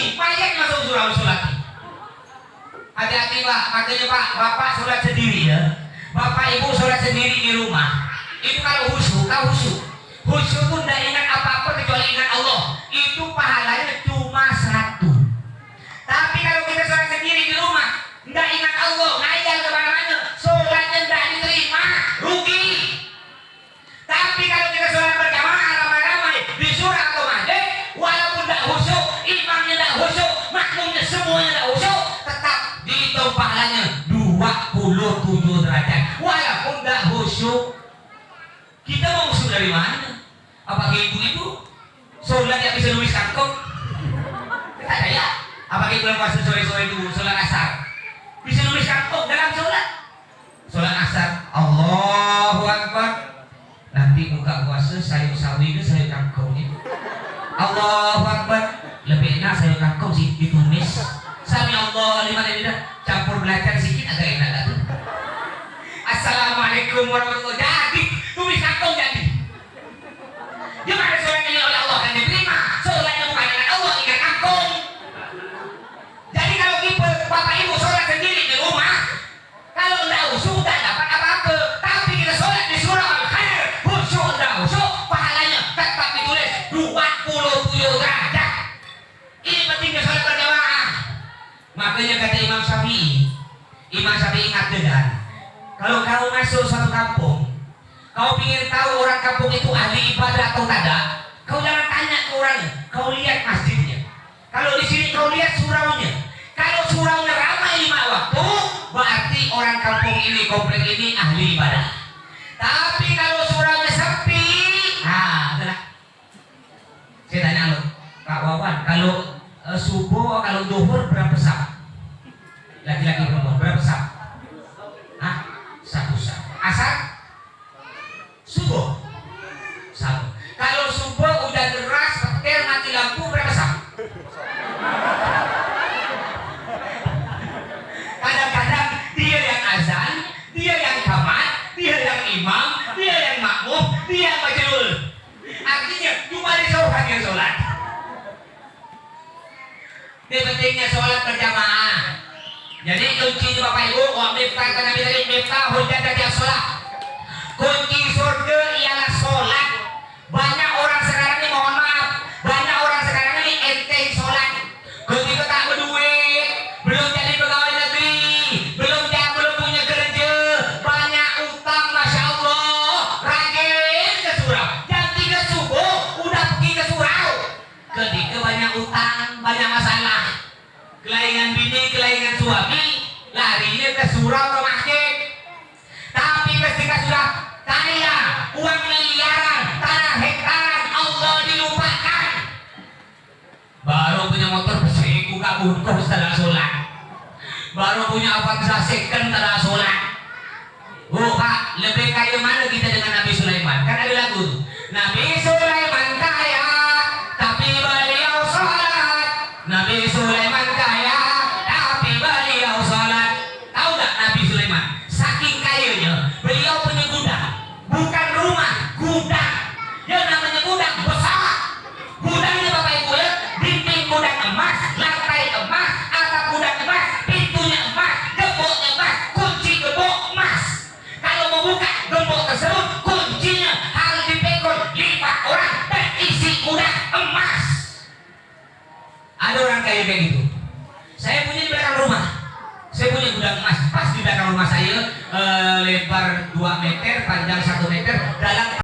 bunyi mayat masuk surau sholat. Hati-hati Pak, makanya Pak, Bapak sholat sendiri ya. Bapak Ibu sholat sendiri di rumah. Itu kalau khusyuk, kau khusyuk. Khusyuk itu tidak ingat apa-apa kecuali ingat Allah. Itu pahalanya cuma 1. Tapi kalau kita sholat sendiri di rumah, tidak ingat Allah, ngayal kemana-mana, sholatnya tidak diterima, rugi. Tapi kalau kita sholat berjamaah ramai-ramai di surah atau masjid, walaupun tidak khusyuk, imamnya tidak khusyuk, makmumnya semuanya tidak khusyuk, tetap dihitung pahalanya 27 derajat. Walaupun tidak khusyuk. Kita mau khusyuk dari mana? Apakah ibu-ibu sholat yang bisa nulis kantong? Tidak ada ya. Apakah ibu yang puasa sore-sore itu sholat asar bisa nulis kantong dalam sholat? Sholat asar, Allahu Akbar. Nanti buka puasa sayur sawi itu sayur kangkungnya. Allahu Akbar. Lebih enak sayur kangkung sih ditumis. Sami Allah liman hamidah, campur belacan sedikit agak enak lagi. Assalamualaikum warahmatullahi wabarakatuh. Jadi tumis kangkung jadi. Gimana sholat ini oleh Allah kan diterima? Sholatnya bukan dengan Allah, ingat kangkung. Jadi kalau kita Bapak Ibu sholat sendiri di rumah, kalau tidak khusyuk tidak dapat apa-apa. Tapi kita sholat di surah Al-Khair, khusyuk tidak khusyuk, pahalanya tetap ditulis 27 derajat. Ini pentingnya sholat berjamaah. Makanya kata Imam Syafi'i ingat dengan, kalau kau masuk suatu kampung, kau ingin tahu orang kampung itu ahli ibadah atau tidak, kau jangan tanya ke orangnya, kau lihat masjidnya. Kalau di sini kau lihat suraunya. Kalau suraunya ramai 5 waktu, berarti orang kampung ini, komplek ini ahli ibadah. Tapi kalau suraunya sepi, adalah. Saya tanya lo, Pak Wawan, kalau subuh, kalau zuhur berapa sah? Laki-laki perempuan berapa sah? 1 sah. Asar? Subuh? 1. Kalau subuh udah deras, petir, mati lampu berapa sah? Kadang-kadang dia yang azan, dia yang qamat, dia yang imam, dia yang makmum, dia yang majul. Artinya cuma di sholat yang sholat. Ini pentingnya sholat berjamaah. Jadi kunci Bapak Ibu, miftah kata Nabi tadi, miftah hujjah dari sholat. Kunci surga ialah sholat. Banyak orang sekarang ini, mohon maaf, banyak orang sekarang ini enteng sholat. Ketika tak berduit, belum jadi pegawai negeri, belum punya kerja, banyak utang, masya Allah, rajin ke surau. Jam 3 subuh udah pergi ke surau. Ketika banyak utang, banyak masalah, kelainan bini, kelainan suami, larinya ke surau, ke masjid. Tapi ketika sudah kaya, uang miliaran, tanah hektaran, Allah dilupakan. Baru punya motor berseribu kabur setelah sholat. Baru punya Avanza second setelah sholat. Oh Pak, lebih kaya mana kita dengan Nabi Sulaiman? Kan ada lagu Nabi Sulaiman kaya, tapi beliau sholat. Nabi Sulaiman kaya, tapi beliau sholat. Tahu gak Nabi Sulaiman? Saking kayanya, beliau punya gudang. Bukan rumah, gudang. Yang namanya gudang besar. Gudangnya Bapak Ibu ya, dinding gudang emas, lantai emas, atap gudang emas, pintunya emas, gemboknya emas, kunci gembok emas. Kalau mau buka gembok tersebut, kuncinya harus dipegang 5 orang dan isi gudang emas. Ada orang kaya kayak gitu. Saya punya di belakang rumah. Saya punya gudang emas. Pas di belakang rumah saya, lebar 2 meter, panjang 1 meter, dalam